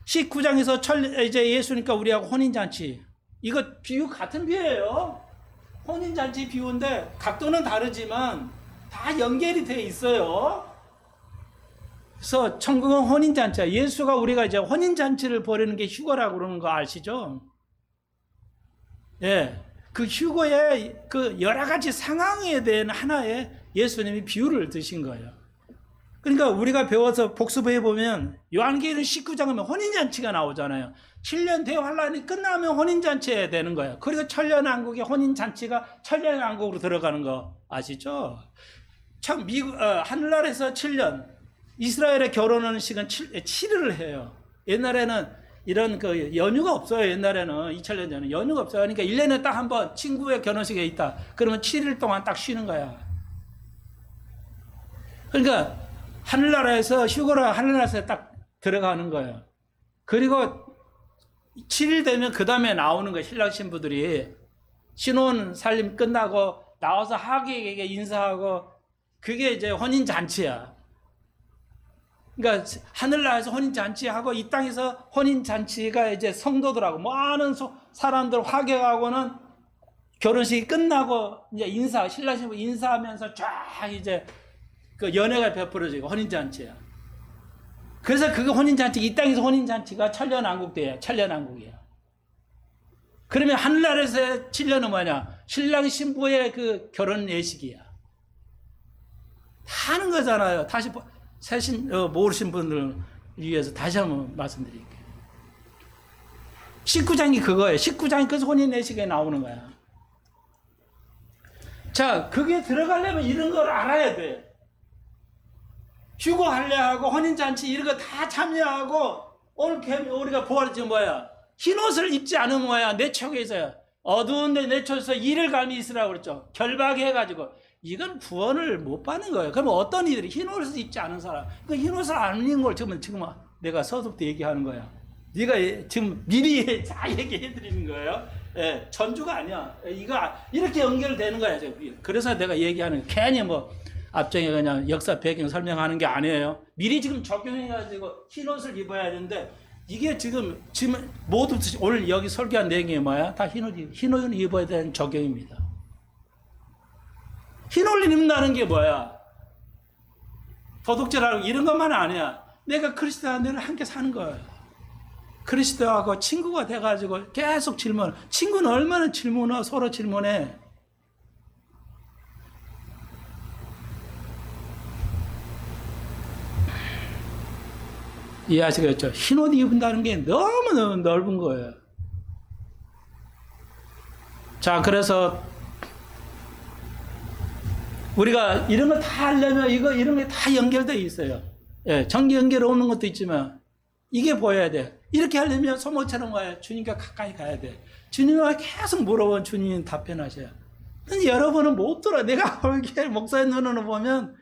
19장에서 이제 예수니까 우리하고 혼인잔치. 이거 비유 같은 비유예요. 혼인잔치 비유인데 각도는 다르지만 다 연결이 되어 있어요. 그래서 천국은 혼인잔치야. 예수가 우리가 이제 혼인잔치를 벌이는 게 휴거라고 그러는 거 아시죠? 예. 그 휴거의 그 여러 가지 상황에 대한 하나의 예수님이 비유를 드신 거예요. 그러니까 우리가 배워서 복습해 보면 요한계시록 19장이면 혼인잔치가 나오잖아요. 7년 대환란이 끝나면 혼인잔치가 되는 거예요. 그리고 천년왕국의 혼인잔치가 천년왕국으로 들어가는 거 아시죠? 참 하늘나라에서 7년 이스라엘의 결혼하는 시간 7일을 해요. 옛날에는 이런 그 연휴가 없어요. 옛날에는 2000년 전에 연휴가 없어요. 그러니까 1년에 딱 한 번 친구의 결혼식에 있다. 그러면 7일 동안 딱 쉬는 거야. 그러니까 하늘나라에서 휴거라 하늘나라에서 딱 들어가는 거예요. 그리고 7일 되면 그 다음에 나오는 거예요. 신랑 신부들이 신혼 살림 끝나고 나와서 하객에게 인사하고 그게 이제 혼인잔치야. 그러니까 하늘나라에서 혼인잔치하고 이 땅에서 혼인잔치가 이제 성도들하고 많은 사람들 화객하고는 결혼식이 끝나고 이제 신랑 신부 인사하면서 쫙 이제 그 연애가 베풀어지고 혼인잔치야. 그래서 그게 혼인잔치, 이 땅에서 혼인잔치가 천년왕국이에요. 천년왕국이에요. 그러면 하늘나라에서의 7년은 뭐냐? 신랑 신부의 그 결혼 예식이야. 다 하는 거잖아요. 다시 모르신 분들을 위해서 다시 한번 말씀드릴게요. 19장이 그거예요. 19장이 그래서 혼인 예식에 나오는 거야. 자, 그게 들어가려면 이런 걸 알아야 돼. 휴거하려 하고 혼인잔치 이런 거 다 참여하고 오늘 우리가 부활했지 뭐야? 흰옷을 입지 않으면 뭐야? 내척에서야. 어두운데 내척에서 이를 감히 있으라고 그랬죠. 결박해가지고. 이건 구원을 못 받는 거예요. 그러면 어떤 이들이 흰옷을 입지 않은 사람, 그 흰옷을 안 입는 걸 지금 내가 서두부터 얘기하는 거야. 네가 지금 미리 다 얘기해 드리는 거예요. 예, 전주가 아니야. 이거 이렇게 연결되는 거야. 그래서 내가 얘기하는 괜히 뭐 앞정에 그냥 역사 배경 설명하는 게 아니에요. 미리 지금 적용해가지고 흰옷을 입어야 되는데 이게 지금 모두 오늘 여기 설교한 내용이 뭐야? 다 흰옷을 입어야 되는 적용입니다. 흰옷을 입는다는 게 뭐야? 도둑질하고 이런 것만 아니야. 내가 그리스도와는 함께 사는 거야. 그리스도하고 친구가 돼가지고 계속 질문. 친구는 얼마나 서로 질문해. 이해하시겠죠? 흰옷 입는다는 게 너무너무 넓은 거예요. 자, 그래서 우리가 이런 거 다 하려면 이런 게 다 연결되어 있어요. 예, 전기 연결 없는 것도 있지만 이게 보여야 돼. 이렇게 하려면 소모처럼 와야 주님과 가까이 가야 돼. 주님과 계속 물어보면 주님이 답변하셔요. 근데 여러분은 못 들어. 내가 보기에 목사의 눈으로 보면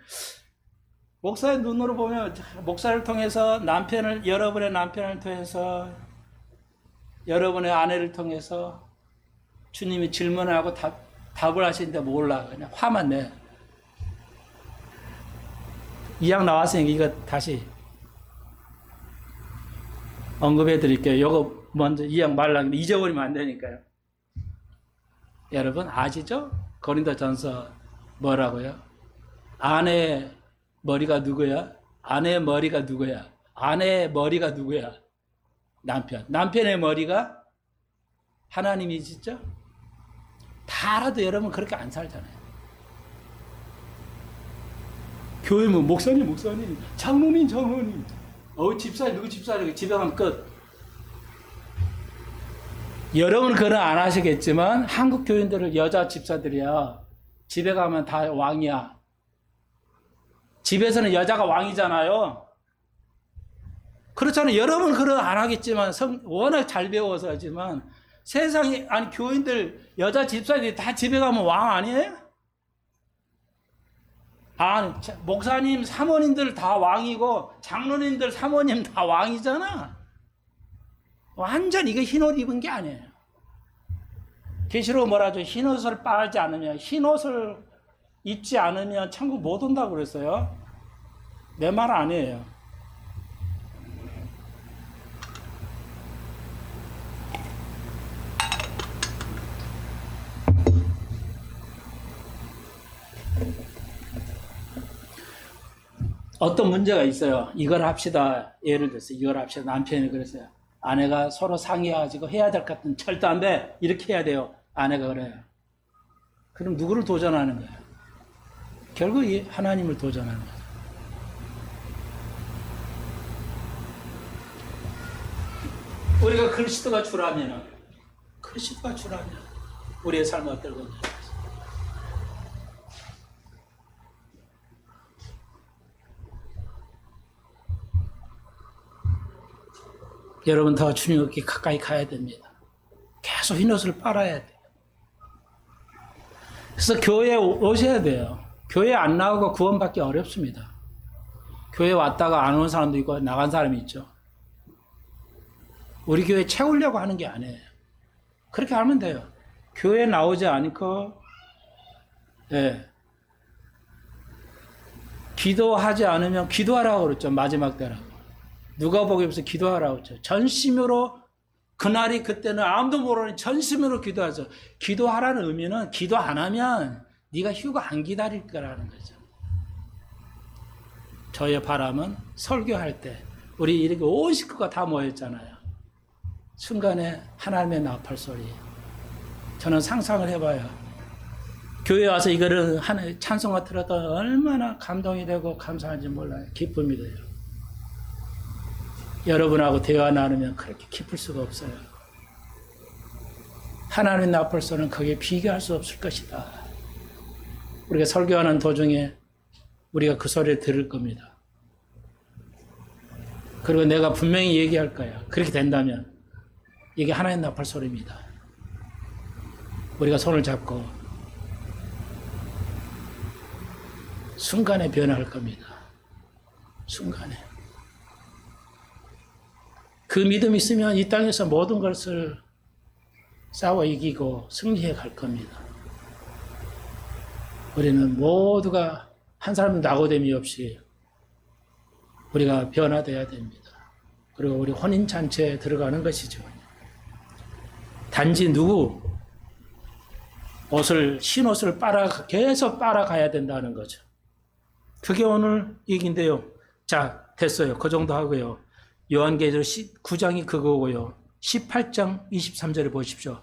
목사를 통해서 여러분의 남편을 통해서 여러분의 아내를 통해서 주님이 질문하고 답을 하시는데 몰라. 그냥 화만 내. 이왕 나왔으니까 이거 다시 언급해 드릴게요. 요거 먼저 이왕 말라면 잊어버리면 안 되니까요. 여러분 아시죠? 고린도전서 뭐라고요? 아내의 머리가 누구야? 아내의 머리가 누구야? 아내의 머리가 누구야? 남편. 남편의 머리가 하나님이시죠? 다 알아도 여러분 그렇게 안 살잖아요. 교회면 목사님, 장로님. 집사님, 누구 집사님, 집에 가면 끝. 여러분은 그런 안 하시겠지만, 한국 교인들은 여자 집사들이야. 집에 가면 다 왕이야. 집에서는 여자가 왕이잖아요. 그렇잖아요. 여러분은 그런 안 하겠지만, 워낙 잘 배워서 하지만, 세상에, 아니, 교인들, 여자 집사들이 다 집에 가면 왕 아니에요? 아, 목사님, 사모님들 다 왕이고, 장로님들, 사모님 다 왕이잖아. 완전 이게 흰옷 입은 게 아니에요. 계시록 뭐라죠? 흰옷을 빨지 않으면, 흰옷을 입지 않으면 천국 못 온다고 그랬어요. 내 말 아니에요. 어떤 문제가 있어요. 이걸 합시다. 예를 들어서 이걸 합시다. 남편이 그랬어요. 아내가 서로 상의해가지고 해야 될 것 같은 절대 안 돼. 이렇게 해야 돼요. 아내가 그래요. 그럼 누구를 도전하는 거예요? 결국 이 하나님을 도전하는 거죠. 우리가 그리스도가 주라면 우리의 삶은 어떨 건지. 여러분 더 주님께 가까이 가야 됩니다. 계속 흰옷을 빨아야 돼요. 그래서 교회에 오셔야 돼요. 교회 안 나오고 구원받기 어렵습니다. 교회 왔다가 안 온 사람도 있고 나간 사람이 있죠. 우리 교회 채우려고 하는 게 아니에요. 그렇게 하면 돼요. 교회 나오지 않고 기도하지 않으면 기도하라고 그랬죠. 마지막 때라고. 누가복음에서 기도하라고 했죠. 전심으로 그날이 그때는 아무도 모르는 전심으로 기도하죠. 기도하라는 의미는 기도 안 하면 네가 휴가 안 기다릴 거라는 거죠. 저의 바람은 설교할 때 우리 이렇게 온 식구가 다 모였잖아요. 순간에 하나님의 나팔 소리. 저는 상상을 해봐요. 교회 와서 이거를 하는 찬송가 들어도 얼마나 감동이 되고 감사한지 몰라요. 기쁨이 돼요. 여러분하고 대화 나누면 그렇게 기쁠 수가 없어요. 하나님의 나팔소는 거기에 비교할 수 없을 것이다. 우리가 설교하는 도중에 우리가 그 소리를 들을 겁니다. 그리고 내가 분명히 얘기할 거야. 그렇게 된다면 이게 하나님의 나팔소리입니다. 우리가 손을 잡고 순간에 변화할 겁니다. 순간에. 그 믿음이 있으면 이 땅에서 모든 것을 싸워 이기고 승리해 갈 겁니다. 우리는 모두가 한 사람도 낙오됨이 없이 우리가 변화되어야 됩니다. 그리고 우리 혼인잔치에 들어가는 것이죠. 단지 흰옷을 계속 빨아가야 된다는 거죠. 그게 오늘 얘기인데요. 자, 됐어요. 그 정도 하고요. 요한계시록 9장이 그거고요. 18장 23절을 보십시오.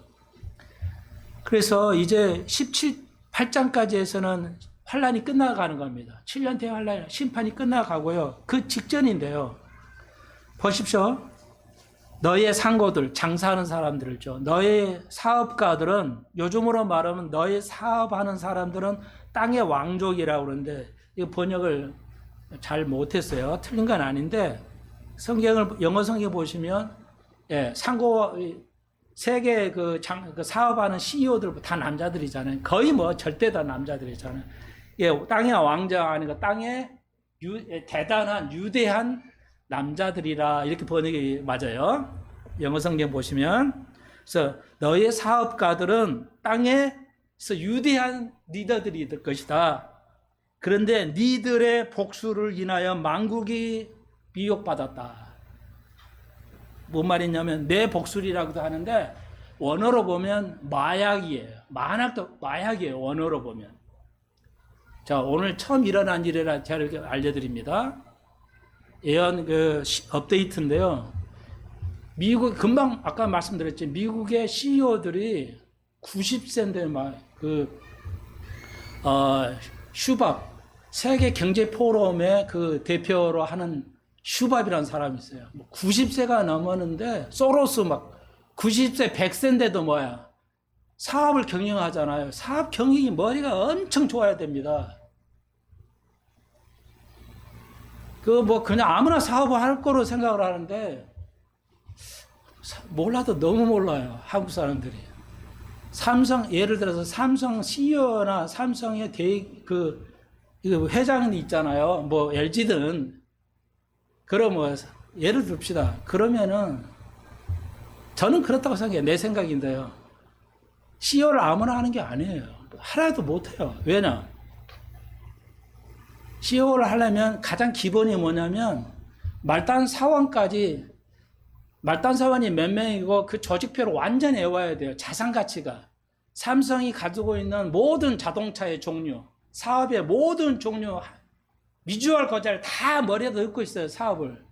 그래서 이제 8장까지에서는 환란이 끝나가는 겁니다. 7년 대환란 심판이 끝나가고요. 그 직전인데요. 보십시오. 너의 상고들, 장사하는 사람들을죠. 너의 사업가들은, 요즘으로 말하면 너의 사업하는 사람들은 땅의 왕족이라고 그러는데 이 번역을 잘 못했어요. 틀린 건 아닌데 영어 성경 보시면 상고 세계 그 사업하는 CEO들 다 남자들이잖아요. 거의 절대 다 남자들이잖아요. 땅의 왕자가 아니고 땅의 대단한 유대한 남자들이라 이렇게 번역이 맞아요. 영어 성경 보시면. 그래서 너의 사업가들은 땅의 그래서 위대한 리더들이 될 것이다. 그런데 니들의 복수를 인하여 만국이 미혹받았다. 뭔 말이냐면 내 복수리라고도 하는데 원어로 보면 마약이에요. 만학도 마약이에요. 원어로 보면. 자, 오늘 처음 일어난 일이라 제가 알려드립니다. 예언 업데이트인데요. 미국 금방 아까 말씀드렸지 미국의 CEO들이 90세인데 막 슈밥 세계 경제 포럼의 그 대표로 하는 슈밥이라는 사람이 있어요. 90세가 넘었는데 소로스 막 90세 100세인데도 뭐야 사업을 경영하잖아요. 사업 경영이 머리가 엄청 좋아야 됩니다. 그냥 아무나 사업을 할 거로 생각을 하는데 몰라도 너무 몰라요. 한국 사람들이. 삼성 예를 들어서 삼성 CEO나 삼성의 회장이 있잖아요. 뭐 LG든 그럼 뭐 예를 듭시다. 그러면은 저는 그렇다고 생각해요. 내 생각인데요. CEO를 아무나 하는 게 아니에요. 하나도 못해요. 왜냐? CEO를 하려면 가장 기본이 뭐냐면 말단 사원이 몇 명이고 그 조직표를 완전히 외워야 돼요. 자산 가치가. 삼성이 가지고 있는 모든 자동차의 종류, 사업의 모든 종류, 미주얼 거절 다 머리에 넣고 있어요. 사업을.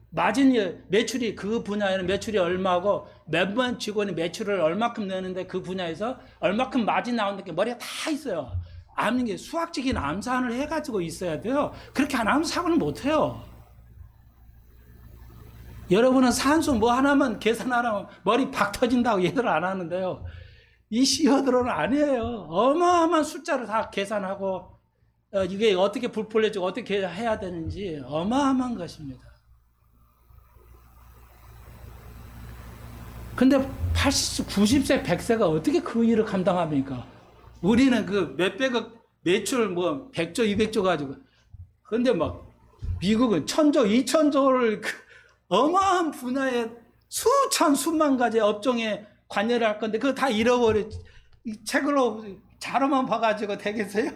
매출이 그 분야에는 매출이 얼마고 몇번 직원이 매출을 얼마큼 내는데 그 분야에서 얼마큼 마진 나오는 게 머리에 다 있어요. 아는 게 수학적인 암산을 해가지고 있어야 돼요. 그렇게 안 하면 사고는 못 해요. 여러분은 산수 뭐 하나만 계산하라면 머리 박 터진다고 얘들 안 하는데요. 이 CEO들은 아니에요. 어마어마한 숫자를 다 계산하고 이게 어떻게 부풀려지고 어떻게 해야 되는지 어마어마한 것입니다. 근데 80, 90세, 100세가 어떻게 그 일을 감당합니까? 우리는 그 몇백억 매출 뭐 100조, 200조 가지고. 근데 막 미국은 1000조, 2000조를 어마어마한 분야에 수만 가지 업종에 관여를 할 건데 그거 다 책으로 자료만 봐가지고 되겠어요?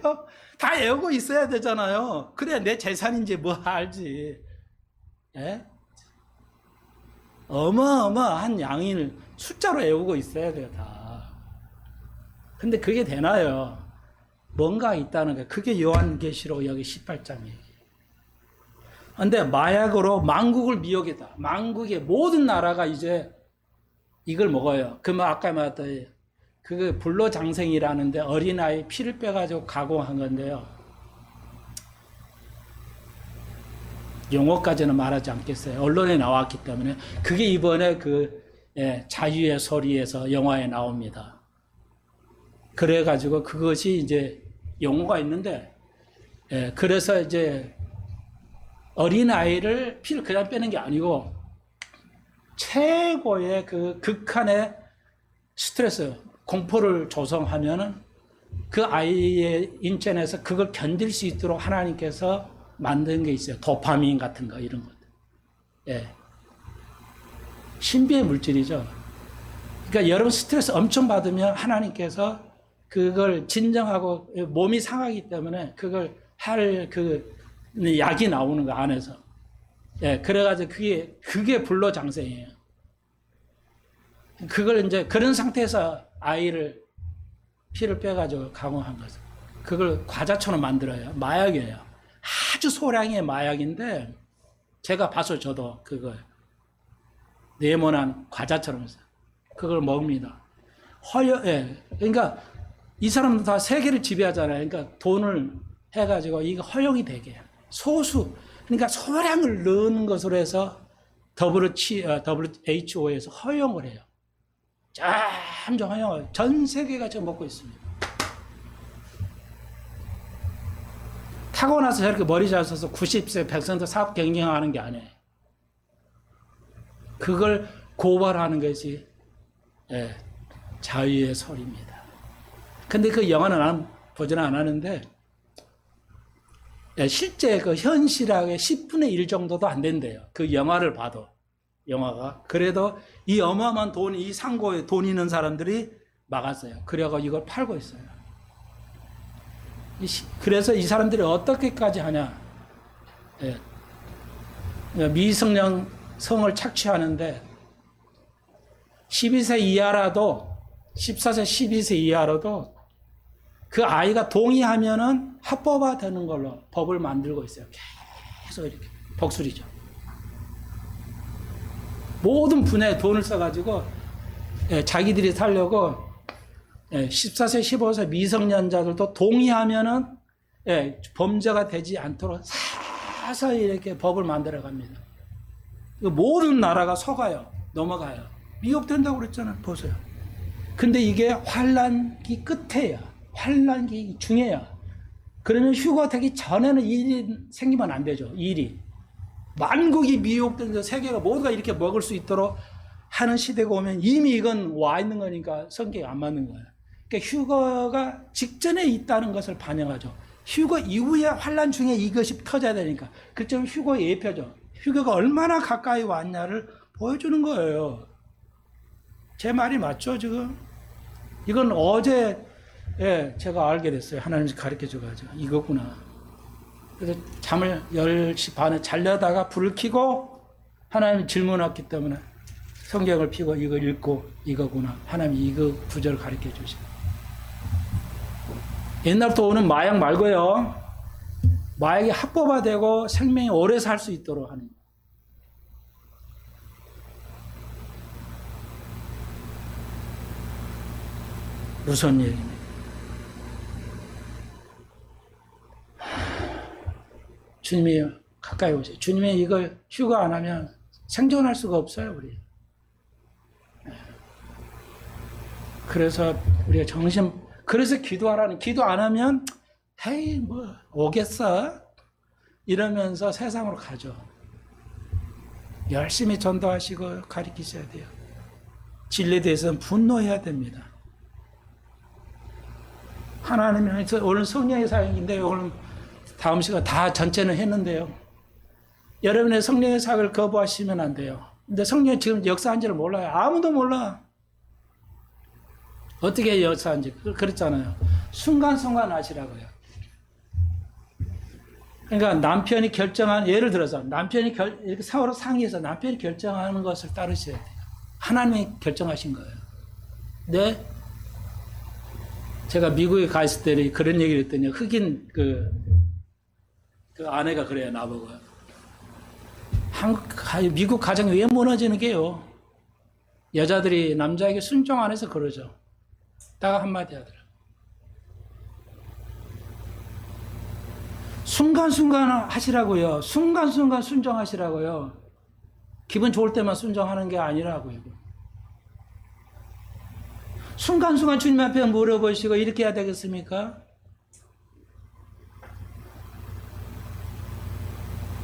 다 외우고 있어야 되잖아요. 그래야 내 재산인지 뭐 알지. 예? 어마어마한 양을 숫자로 외우고 있어야 돼요, 다. 근데 그게 되나요? 뭔가 있다는 거예요. 그게 요한계시록 여기 18장이에요. 근데 마약으로 만국을 미혹했다. 만국의 모든 나라가 이제 이걸 먹어요. 아까 말했던 그게 불로장생이라는데 어린아이 피를 빼가지고 가공한 건데요. 용어까지는 말하지 않겠어요. 언론에 나왔기 때문에. 그게 이번에 자유의 소리에서 영화에 나옵니다. 그래가지고 그것이 이제 용어가 있는데, 그래서 이제 어린아이를 피를 그냥 빼는 게 아니고 최고의 극한의 스트레스, 공포를 조성하면은 그 아이의 인체 내에서 그걸 견딜 수 있도록 하나님께서 만든 게 있어요. 도파민 같은 거, 이런 것들. 예. 신비의 물질이죠. 그러니까 여러분 스트레스 엄청 받으면 하나님께서 그걸 진정하고 몸이 상하기 때문에 그걸 약이 나오는 거 안에서. 예. 그래가지고 그게 불로장생이에요. 그걸 이제 그런 상태에서 아이를 피를 빼가지고 가공한 거죠. 그걸 과자처럼 만들어요. 마약이에요. 아주 소량의 마약인데 제가 봐서 저도 그걸 네모난 과자처럼 해서 그걸 먹습니다. 그러니까 이 사람들 다 세계를 지배하잖아요. 그러니까 돈을 해가지고 이거 허용이 되게 소수 그러니까 소량을 넣는 것으로 해서 WHO에서 허용을 해요. 점점 허용을 전 세계가 지금 먹고 있습니다. 타고나서 저렇게 머리 잘 써서 90세, 100세 사업 경영하는 게 아니에요. 그걸 고발하는 것이 자유의 소리입니다. 근데 그 영화는 나는 보지는 않았는데 실제 그 현실하게 10분의 1 정도도 안 된대요. 그 영화를 봐도. 영화가. 그래도 이 어마어마한 이 상고에 돈 있는 사람들이 막았어요. 그래서 이걸 팔고 있어요. 그래서 이 사람들이 어떻게까지 하냐? 예. 미성년 성을 착취하는데 12세 이하라도 14세 12세 이하라도 그 아이가 동의하면은 합법화 되는 걸로 법을 만들고 있어요. 계속 이렇게 독수리죠. 모든 분야에 돈을 써가지고 자기들이 살려고 14세 15세 미성년자들도 동의하면은 범죄가 되지 않도록 서서히 이렇게 법을 만들어 갑니다. 모든 나라가 속아요. 넘어가요. 미국 된다고 그랬잖아요. 보세요. 근데 이게 환란기 끝에야. 환란기 중에야. 그러면 휴가 되기 전에는 일이 생기면 안 되죠. 일이. 만국이 미혹된 세계가 모두가 이렇게 먹을 수 있도록 하는 시대가 오면 이미 이건 와 있는 거니까 성격이 안 맞는 거예요. 그러니까 휴거가 직전에 있다는 것을 반영하죠. 휴거 이후에 환란 중에 이것이 터져야 되니까. 그렇지만 휴거의 예표죠. 휴거가 얼마나 가까이 왔냐를 보여주는 거예요. 제 말이 맞죠, 지금? 이건 어제 제가 알게 됐어요. 하나님이 가르쳐 줘가지고. 이거구나. 그래서 잠을 10시 반에 자려다가 불을 켜고 하나님이 질문 왔기 때문에 성경을 펴고 이거 읽고 이거구나. 하나님이 이거 구절을 가르쳐 주시고. 옛날부터 오는 마약 말고요. 마약이 합법화되고 생명이 오래 살 수 있도록 하는 거예요. 무서운 얘기입니다. 주님이 가까이 오세요. 주님이 이걸 휴가 안 하면 생존할 수가 없어요, 우리. 그래서 우리가 그래서 기도하라는, 기도 안 하면, 에이, 뭐, 오겠어? 이러면서 세상으로 가죠. 열심히 전도하시고 가르치셔야 돼요. 진리에 대해서는 분노해야 됩니다. 하나님이, 오늘 성령의 사역인데, 오늘 다음 시간 다 전체는 했는데요. 여러분의 성령의 사역을 거부하시면 안 돼요. 근데 성령이 지금 역사한지를 몰라요. 아무도 몰라. 어떻게 역사한지 그랬잖아요. 순간순간 하시라고요. 그러니까 남편이 결정한, 예를 들어서 남편이 이렇게 서로 상의해서 남편이 결정하는 것을 따르셔야 돼요. 하나님이 결정하신 거예요. 네? 제가 미국에 가 있을 때 그런 얘기를 했더니 흑인 그 아내가 그래요, 나보고. 미국 가정이 왜 무너지는 게요? 여자들이 남자에게 순종 안 해서 그러죠. 딱 한마디 하더라. 순간순간 하시라고요. 순간순간 순종하시라고요. 기분 좋을 때만 순종하는 게 아니라고요. 순간순간 주님 앞에 물어보시고 이렇게 해야 되겠습니까?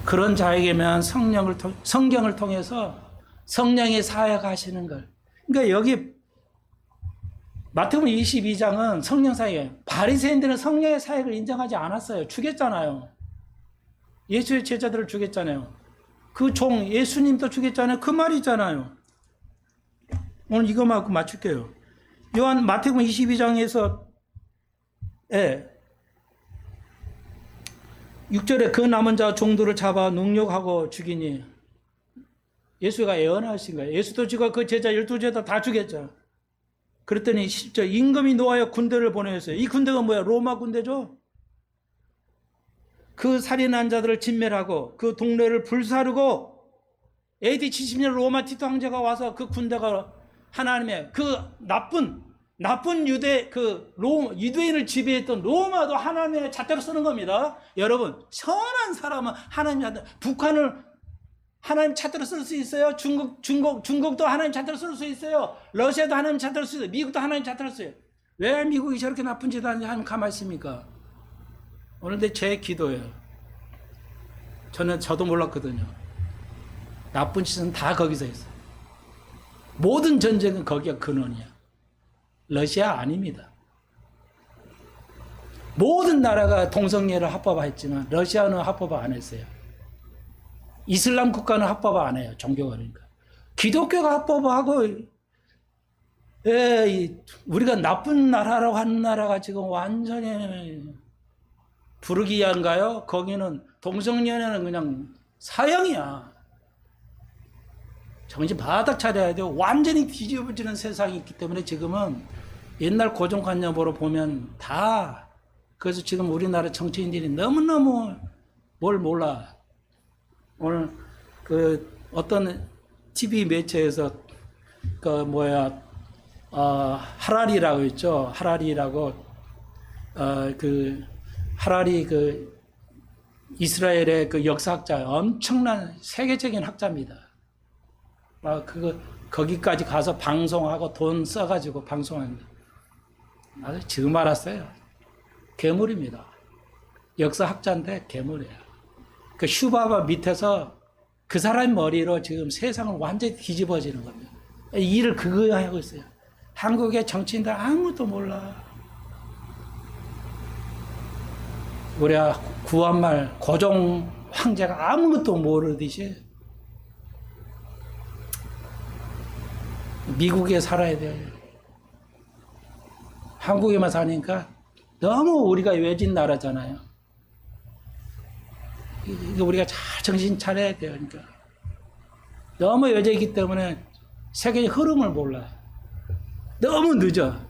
그런 자에게만 성경을 통해서 성령의 사역하시는 걸. 그러니까 여기 마태복음 22장은 성령 사역. 바리새인들은 성령의 사역을 인정하지 않았어요. 죽였잖아요. 예수의 제자들을 죽였잖아요. 그 종 예수님도 죽였잖아요. 그 말이잖아요. 오늘 이거만 맞출게요. 마태복음 22장에서 6절에 그 남은 자 종들을 잡아 능욕하고 죽이니 예수가 예언하신 거예요. 예수도 지금 그 제자 12제자 다 죽였죠. 그랬더니 10절 임금이 노하여 군대를 보내었어요. 이 군대가 뭐야? 로마 군대죠. 그 살인한 자들을 진멸하고 그 동네를 불사르고 AD 70년 로마 티토 황제가 와서 그 군대가 하나님의 그 나쁜 유대인을 지배했던 로마도 하나님의 잣대로 쓰는 겁니다. 여러분, 선한 사람은 하나님 잣대, 북한을 하나님 잣대로 쓸 수 있어요. 중국도 하나님 잣대로 쓸 수 있어요. 러시아도 하나님 잣대로 쓸 수 있어요. 미국도 하나님 잣대로 써요. 왜 미국이 저렇게 나쁜 짓 하는지 하나님 가만히 있습니까? 오늘 제 기도예요. 저도 몰랐거든요. 나쁜 짓은 다 거기서 있어요. 모든 전쟁은 거기가 근원이야. 러시아 아닙니다. 모든 나라가 동성애를 합법화했지만 러시아는 합법화 안 했어요. 이슬람 국가는 합법화 안 해요. 종교가 그러니까. 기독교가 합법화하고 우리가 나쁜 나라라고 하는 나라가 지금 완전히 부르기아인가요? 거기는 동성연애는 그냥 사형이야. 정신 바닥 차려야 돼요. 완전히 뒤집어지는 세상이 있기 때문에 지금은 옛날 고정관념으로 보면 다, 그래서 지금 우리나라 정치인들이 너무너무 뭘 몰라. 오늘 그 어떤 TV 매체에서 하라리라고 있죠. 하라리라고 하라리 이스라엘의 그 역사학자, 엄청난 세계적인 학자입니다. 거기까지 가서 방송하고 돈 써가지고 방송합니다. 아주 지금 알았어요. 괴물입니다. 역사학자인데 괴물이에요. 그 슈바바 밑에서 그 사람 머리로 지금 세상을 완전히 뒤집어지는 겁니다. 일을 그거 하고 있어요. 한국의 정치인들 아무것도 몰라. 우리 구한말 고종 황제가 아무것도 모르듯이 미국에 살아야 돼요. 한국에만 사니까 너무 우리가 외진 나라잖아요. 우리가 잘 정신 차려야 돼요. 그러니까 너무 외제이기 때문에 세계의 흐름을 몰라. 너무 늦어.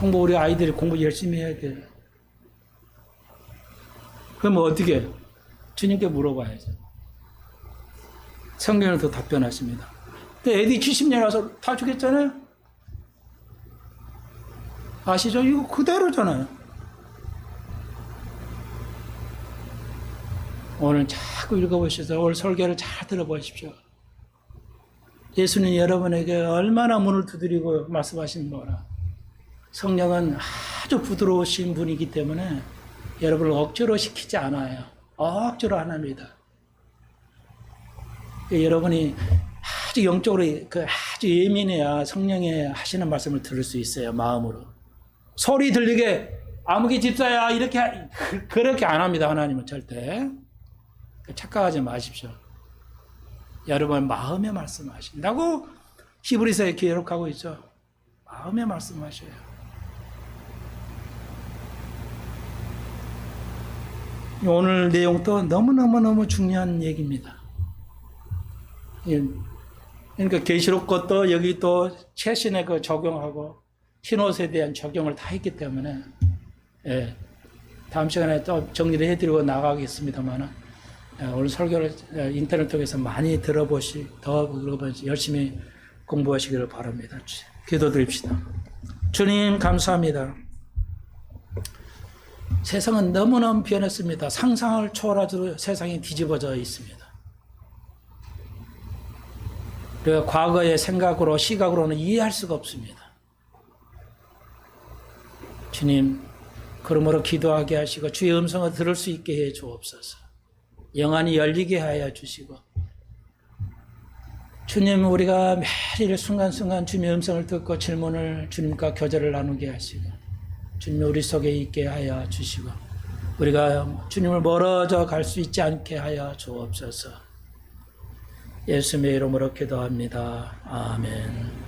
우리 아이들이 공부 열심히 해야 돼요. 그럼 어떻게? 주님께 물어봐야죠. 성경을 더 답변하십니다. 근데 AD 70년 와서 다 죽였잖아요. 아시죠? 이거 그대로잖아요. 오늘 자꾸 읽어보셔서 오늘 설교를 잘 들어보십시오. 예수는 여러분에게 얼마나 문을 두드리고 말씀하신 거라. 성령은 아주 부드러우신 분이기 때문에 여러분을 억지로 시키지 않아요. 억지로 안 합니다. 여러분이 아주 영적으로 아주 예민해야 성령의 하시는 말씀을 들을 수 있어요. 마음으로. 소리 들리게 아무개 집사야 그렇게 안 합니다. 하나님은 절대. 착각하지 마십시오. 여러분 마음에 말씀하신다고 히브리서에 기록하고 있죠. 마음에 말씀하셔요. 오늘 내용도 너무너무 중요한 얘기입니다. 그러니까 계시록 것도 여기 또 최신의 적용하고 흰옷에 대한 적용을 다 했기 때문에 다음 시간에 또 정리를 해드리고 나가겠습니다만 오늘 설교를 인터넷 통해서 많이 더 열심히 공부하시기를 바랍니다. 기도드립시다. 주님 감사합니다. 세상은 너무너무 변했습니다. 상상을 초월하도록 세상이 뒤집어져 있습니다. 우리가 과거의 생각으로 시각으로는 이해할 수가 없습니다. 주님, 그러므로 기도하게 하시고 주의 음성을 들을 수 있게 해 주옵소서. 영안이 열리게 하여 주시고 주님, 우리가 매일 순간순간 주님의 음성을 듣고 질문을 주님과 교제를 나누게 하시고 주님 우리 속에 있게 하여 주시고 우리가 주님을 멀어져 갈 수 있지 않게 하여 주옵소서. 예수님의 이름으로 기도합니다. 아멘.